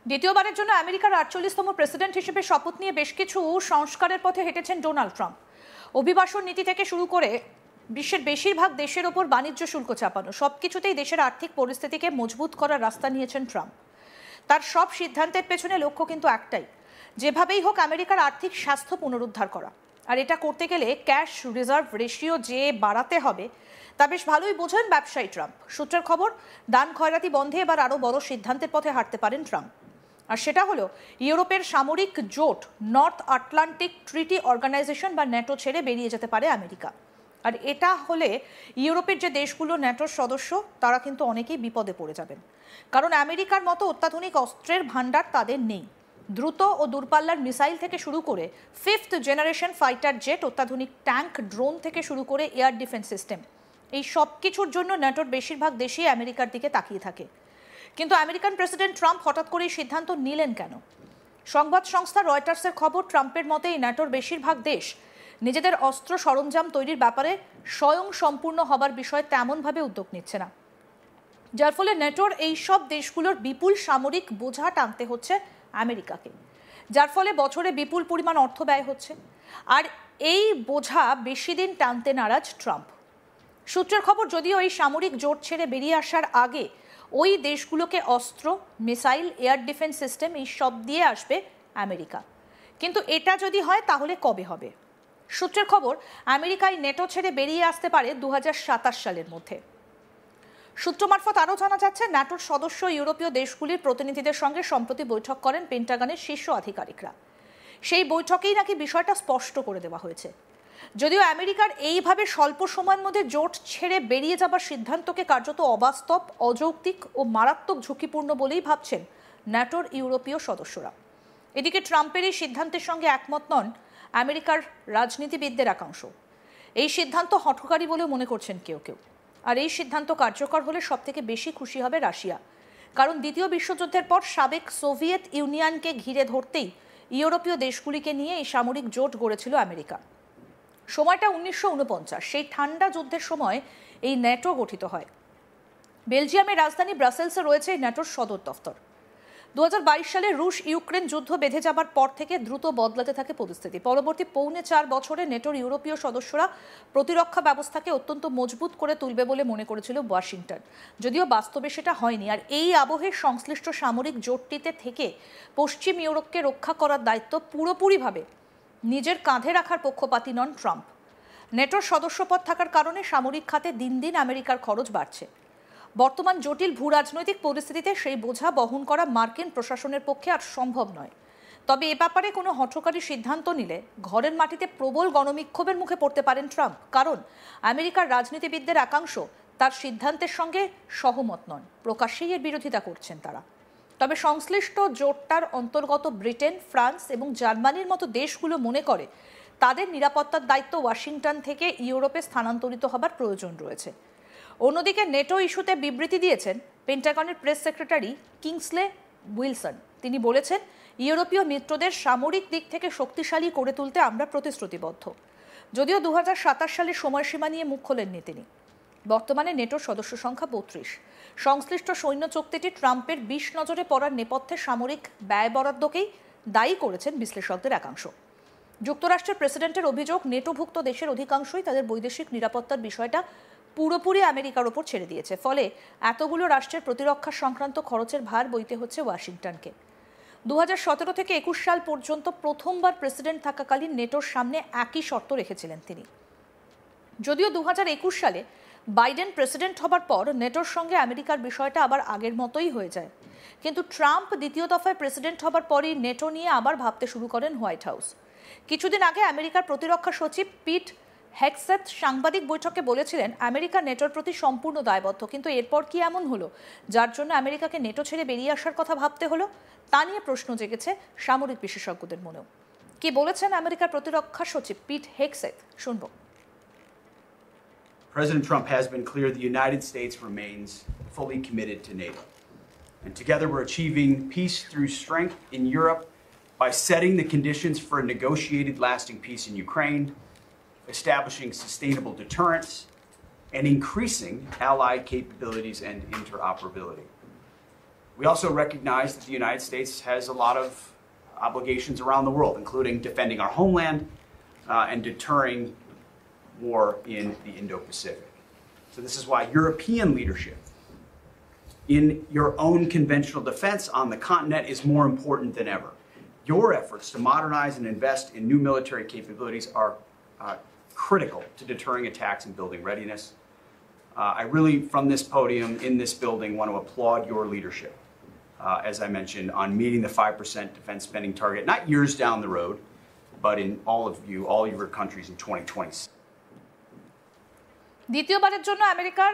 দ্বিতীয়বারের জন্য আমেরিকার ৪৮তম প্রেসিডেন্ট হিসেবে শপথ নিয়ে বেশ কিছু সংস্কারের পথে হেঁটেছেন ডোনাল্ড ট্রাম্প। অভিবাসন নীতি থেকে শুরু করে বিশ্বের বেশিরভাগ দেশের ওপর বাণিজ্য শুল্ক চাপানো, সবকিছুতেই দেশের আর্থিক পরিস্থিতিকে মজবুত করার রাস্তা নিয়েছেন ট্রাম্প। তার সব সিদ্ধান্তের পেছনে লক্ষ্য কিন্তু একটাই, যেভাবেই হোক আমেরিকার আর্থিক স্বাস্থ্য পুনরুদ্ধার করা। আর এটা করতে গেলে ক্যাশ রিজার্ভ রেশিও যে বাড়াতে হবে তা বেশ ভালোই বোঝেন ব্যবসায়ী ট্রাম্প। সূত্রের খবর, দান খয়রাতি বন্ধে এবার আরও বড় সিদ্ধান্তের পথে হাঁটতে পারেন ট্রাম্প। আর সেটা হলো ইউরোপের সামরিক জোট নর্থ আটলান্টিক ট্রিটি অর্গানাইজেশন বা ন্যাটো ছেড়ে বেরিয়ে যেতে পারে আমেরিকা। আর এটা হলে ইউরোপের যে দেশগুলো ন্যাটোর সদস্য তারা কিন্তু অনেকেই বিপদে পড়ে যাবেন, কারণ আমেরিকার মতো অত্যাধুনিক অস্ত্রের ভাণ্ডার তাদের নেই। দ্রুত ও দূরপাল্লার মিসাইল থেকে শুরু করে 5th জেনারেশন ফাইটার জেট, অত্যাধুনিক ট্যাঙ্ক, ড্রোন থেকে শুরু করে এয়ার ডিফেন্স সিস্টেম, এই সব কিছুর জন্য ন্যাটোর বেশিরভাগ দেশই আমেরিকার দিকে তাকিয়ে থাকে। কিন্তু আমেরিকান প্রেসিডেন্ট ট্রাম্প হঠাৎ করে এই সিদ্ধান্ত নিলেন কেন? সংবাদ সংস্থা রয়টার্সের খবর, ট্রাম্পের মতে এই ন্যাটোর বেশিরভাগ দেশ নিজেদের অস্ত্র সরঞ্জাম তৈরির ব্যাপারে স্বয়ং সম্পূর্ণ হবার বিষয়ে তেমনভাবে উদ্যোগ নিচ্ছে না, যার ফলে ন্যাটোর এই সব দেশগুলোর বিপুল সামরিক বোঝা টানতে হচ্ছে আমেরিকাকে, যার ফলে বছরে বিপুল পরিমাণ অর্থ ব্যয় হচ্ছে। আর এই বোঝা বেশি দিন টানতে নারাজ ট্রাম্প। সূত্রের খবর, যদিও এই সামরিক জোট ছেড়ে বেরিয়ে আসার আগে ওই দেশগুলোকে অস্ত্র, মিসাইল, এয়ার ডিফেন্স সিস্টেম এই সব দিয়ে আসবে আমেরিকা, কিন্তু এটা যদি হয় তাহলে কবে হবে? সূত্রের খবর, আমেরিকায় ন্যাটো ছেড়ে বেরিয়ে আসতে পারে 2027 সালের মধ্যে। সূত্র মারফত আরও জানা যাচ্ছে, ন্যাটোর সদস্য ইউরোপীয় দেশগুলির প্রতিনিধিদের সঙ্গে সম্প্রতি বৈঠক করেন পেন্টাগনের শীর্ষ আধিকারিকরা। সেই বৈঠকেই নাকি বিষয়টা স্পষ্ট করে দেওয়া হয়েছে। যদিও আমেরিকার এইভাবে স্বল্প সময়ের মধ্যে জোট ছেড়ে বেরিয়ে যাবার সিদ্ধান্তকে কার্যত অবাস্তব, অযৌক্তিক ও মারাত্মক ঝুঁকিপূর্ণ বলেই ভাবছেন ন্যাটোর ইউরোপীয় সদস্যরা। এদিকে ট্রাম্পের এই সিদ্ধান্তের সঙ্গে একমত নন আমেরিকার রাজনীতিবিদদের একাংশ। এই সিদ্ধান্ত হঠকারী বলেও মনে করছেন কেউ কেউ। আর এই সিদ্ধান্ত কার্যকর হলে সবথেকে বেশি খুশি হবে রাশিয়া, কারণ দ্বিতীয় বিশ্বযুদ্ধের পর সাবেক সোভিয়েত ইউনিয়নকে ঘিরে ধরতেই ইউরোপীয় দেশগুলিকে নিয়ে এই সামরিক জোট গড়েছিল আমেরিকা। সময়টা 1949, সেই ঠান্ডা যুদ্ধের সময় এই ন্যাটো গঠিত হয়। বেলজিয়ামের রাজধানী ব্রাসেলসে রয়েছে এই ন্যাটোর সদর দফতর। 2022 সালে রুশ ইউক্রেন যুদ্ধ বেঁধে যাবার পর থেকে দ্রুত বদলাতে থাকে পরিস্থিতি। পরবর্তী 4.5 বছরে নেটোর ইউরোপীয় সদস্যরা প্রতিরক্ষা ব্যবস্থাকে অত্যন্ত মজবুত করে তুলবে বলে মনে করেছিল ওয়াশিংটন, যদিও বাস্তবে সেটা হয়নি। আর এই আবহে সংশ্লিষ্ট সামরিক জোটটিতে থেকে পশ্চিম ইউরোপকে রক্ষা করার দায়িত্ব পুরোপুরিভাবে নিজের কাঁধে রাখার পক্ষপাতী নন ট্রাম্প। নেটোর সদস্যপদ থাকার কারণে সামরিক খাতে দিন দিন আমেরিকার খরচ বাড়ছে। বর্তমান জটিল ভূ রাজনৈতিক পরিস্থিতিতে সেই বোঝা বহন করা মার্কিন প্রশাসনের পক্ষে আর সম্ভব নয়। তবে এ ব্যাপারে কোনো হঠকারী সিদ্ধান্ত নিলে ঘরের মাটিতে প্রবল গণবিক্ষোভের মুখে পড়তে পারেন ট্রাম্প, কারণ আমেরিকার রাজনীতিবিদদের একাংশ তার সিদ্ধান্তের সঙ্গে সহমত নন, প্রকাশ্যেই এর বিরোধিতা করছেন তারা। তবে সংশ্লিষ্ট জোটটার অন্তর্গত ব্রিটেন, ফ্রান্স এবং জার্মানির মতো দেশগুলো মনে করে তাদের নিরাপত্তার দায়িত্ব ওয়াশিংটন থেকে ইউরোপে স্থানান্তরিত হবার প্রয়োজন রয়েছে। অন্যদিকে নেটো ইস্যুতে বিবৃতি দিয়েছেন পেন্টাগনের প্রেস সেক্রেটারি কিংসলে উইলসন। তিনি বলেছেন, ইউরোপীয় মিত্রদের সামরিক দিক থেকে শক্তিশালী করে তুলতে আমরা প্রতিশ্রুতিবদ্ধ। যদিও 2027 সালের সময়সীমা নিয়ে মুখ খোলেননি তিনি। বর্তমানে নেটোর সদস্য সংখ্যা 32। সংশ্লিষ্ট সৈন্য চুক্তিটি ট্রাম্পের 20 নজরে পড়ার নেপথ্যে সামরিক ব্যয় বরাদ্দকেই দায়ী করেছেন বিশ্লেষকদের একাংশ। যুক্তরাষ্ট্রের প্রেসিডেন্টের অভিযোগ, নেটোভুক্ত দেশের অধিকাংশই তাদের বৈদেশিক নিরাপত্তার বিষয়টা পুরোপুরি আমেরিকার ওপর ছেড়ে দিয়েছে, ফলে এতগুলো রাষ্ট্রের প্রতিরক্ষা সংক্রান্ত খরচের ভার বইতে হচ্ছে ওয়াশিংটনকে। 2017 থেকে 21 সাল পর্যন্ত প্রথমবার প্রেসিডেন্ট থাকাকালীন নেটোর সামনে একই শর্ত রেখেছিলেন তিনি। যদিও 2021 সালে বাইডেন প্রেসিডেন্ট হবার পর নেটোর সঙ্গে আমেরিকার বিষয়টা আবার আগের মতোই হয়ে যায়, কিন্তু ট্রাম্প দ্বিতীয় দফায় প্রেসিডেন্ট হবার পরই নেটো নিয়ে আবার ভাবতে শুরু করেন হোয়াইট হাউস। কিছুদিন আগে আমেরিকার প্রতিরক্ষা সচিব পিট হেগসেথ সাংবাদিক বৈঠকে বলেছিলেন, আমেরিকা নেটোর প্রতি সম্পূর্ণ দায়বদ্ধ। কিন্তু এরপর কি এমন হলো যার জন্য আমেরিকাকে নেটো ছেড়ে বেরিয়ে আসার কথা ভাবতে হলো? তা নিয়ে প্রশ্ন জেগেছে সামরিক বিশেষজ্ঞদের মনেও। কি বলেছেন আমেরিকার প্রতিরক্ষা সচিব পিট হেগসেথ, শুনবো। President Trump has been clear the United States remains fully committed to NATO. And together we're achieving peace through strength in Europe by setting the conditions for a negotiated lasting peace in Ukraine, establishing sustainable deterrence, and increasing allied capabilities and interoperability. We also recognize that the United States has a lot of obligations around the world, including defending our homeland and deterring war in the Indo-Pacific. So this is why European leadership in your own conventional defense on the continent is more important than ever. Your efforts to modernize and invest in new military capabilities are critical to deterring attacks and building readiness. I really, from this podium in this building, want to applaud your leadership, as I mentioned, on meeting the 5% defense spending target, not years down the road, but in all your countries in 2020. দ্বিতীয়বারের জন্য আমেরিকার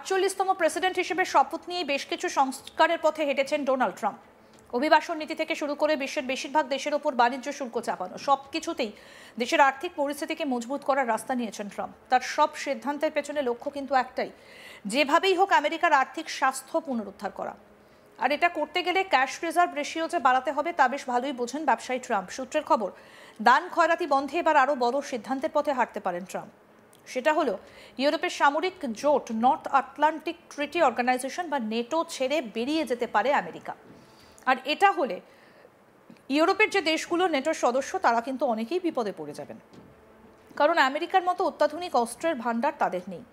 ৪৮তম president হিসেবে শপথ নিয়ে বেশ কিছু সংস্কারের পথে হেঁটেছেন ডোনাল্ড ট্রাম্প। অভিবাসন নীতি থেকে শুরু করে বিশ্বের বেশিরভাগ দেশের ওপর বাণিজ্য শুল্ক চাপানো, সব কিছুতেই দেশের আর্থিক পরিস্থিতিকে মজবুত করার রাস্তা নিয়েছেন ট্রাম্প। তার সব সিদ্ধান্তের পেছনে লক্ষ্য কিন্তু একটাই, যেভাবেই হোক আমেরিকার আর্থিক স্বাস্থ্য পুনরুদ্ধার করা। আর এটা করতে গেলে ক্যাশ রিজার্ভ রেশিও যে বাড়াতে হবে তা বেশ ভালোই বোঝেন ব্যবসায়ী ট্রাম্প। সূত্রের খবর, দান খয়রাতি বন্ধে এবার আরও বড় সিদ্ধান্তের পথে হাঁটতে পারেন ট্রাম্প। সেটা হলো ইউরোপের সামরিক জোট নর্থ আটলান্টিক ট্রিটি অর্গানাইজেশন বা নেটো ছেড়ে বেরিয়ে যেতে পারে আমেরিকা। আর এটা হলে ইউরোপের যে দেশগুলো নেটোর সদস্য তারা কিন্তু অনেকেই বিপদে পড়ে যাবেন, কারণ আমেরিকার মতো অত্যাধুনিক অস্ত্রের ভাণ্ডার তাদের নেই।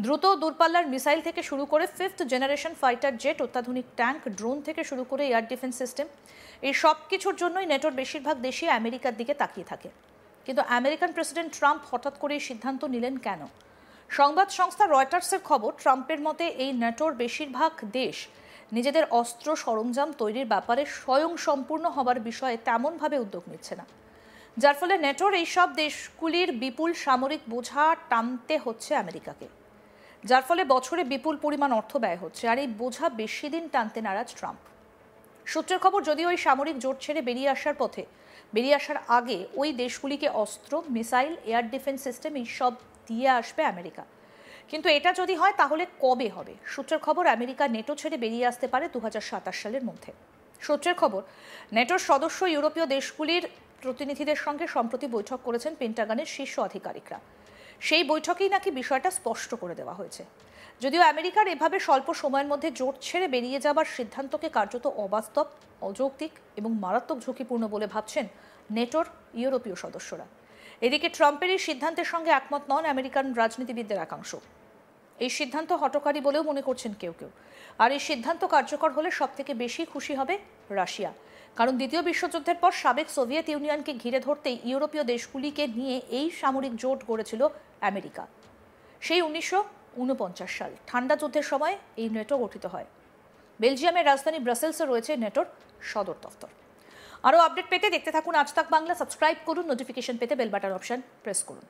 দ্রুত দূরপাল্লার মিসাইল থেকে শুরু করে 5th জেনারেশন ফাইটার জেট, অত্যাধুনিক ট্যাঙ্ক, ড্রোন থেকে শুরু করে এয়ার ডিফেন্স সিস্টেম, এই সব কিছুর জন্যই নেটোর বেশিরভাগ দেশই আমেরিকার দিকে তাকিয়ে থাকে। কিন্তু আমেরিকান প্রেসিডেন্ট ট্রাম্প হঠাৎ করে এই সিদ্ধান্ত নিলেন কেন? সংবাদ সংস্থা রয়টার্সের খবর, ট্রাম্পের মতে এই নেটোর বেশিরভাগ দেশ নিজেদের অস্ত্র সরঞ্জাম তৈরির ব্যাপারে স্বয়ংসম্পূর্ণ হবার বিষয়ে তেমনভাবে উদ্যোগ নিচ্ছে না, যার ফলে নেটোর এইসব দেশগুলির বিপুল সামরিক বোঝা টানতে হচ্ছে আমেরিকাকে, যার ফলে বছরে বিপুল পরিমাণ অর্থ ব্যয় হচ্ছে। আর এই বোঝা বেশি দিন টানতে নারাজ ট্রাম্প। সূত্রের খবর, যদিও ওই সামরিক জোট ছেড়ে বেরিয়ে আসার আগে ওই দেশগুলিকে অস্ত্র, মিসাইল, এয়ার ডিফেন্স সিস্টেম এইসব দিয়ে আসবে আমেরিকা, কিন্তু এটা যদি হয় তাহলে কবে হবে? সূত্রের খবর, আমেরিকা নেটো ছেড়ে বেরিয়ে আসতে পারে 2027 সালের মধ্যে। সূত্রের খবর, নেটোর সদস্য ইউরোপীয় দেশগুলির প্রতিনিধিদের সঙ্গে সম্প্রতি বৈঠক করেছেন পেন্টাগনের শীর্ষ আধিকারিকরা। সেই বৈঠকেই নাকি বিষয়টা স্পষ্ট করে দেওয়া হয়েছে। যদিও আমেরিকার এভাবে স্বল্প সময়ের মধ্যে জোট ছেড়ে বেরিয়ে যাবার সিদ্ধান্তকে কার্যত অবাস্তব, অযৌক্তিক এবং মারাত্মক ঝুঁকিপূর্ণ বলে ভাবছেন নেটোর ইউরোপীয় সদস্যরা। এদিকে ট্রাম্পের এই সিদ্ধান্তের সঙ্গে একমত নন আমেরিকান রাজনীতিবিদদের একাংশ। এই সিদ্ধান্ত হঠকারী বলেও মনে করছেন কেউ কেউ। আর এই সিদ্ধান্ত কার্যকর হলে সবথেকে বেশি খুশি হবে রাশিয়া, কারণ দ্বিতীয় বিশ্বযুদ্ধের পর সাবেক সোভিয়েত ইউনিয়নকে ঘিরে ধরতেই ইউরোপীয় দেশগুলিকে নিয়ে এই সামরিক জোট গড়েছিল আমেরিকা। সেই 1949 সাল ঠান্ডা যুদ্ধের সময় এই নেটো গঠিত হয়। বেলজিয়ামের রাজধানী ব্রাসেলসে রয়েছে নেটোর সদর দফতর। আরও আপডেট পেতে দেখতে থাকুন আজ তাক বাংলা। সাবস্ক্রাইব করুন, নোটিফিকেশন পেতে বেল বাটন অপশন প্রেস করুন।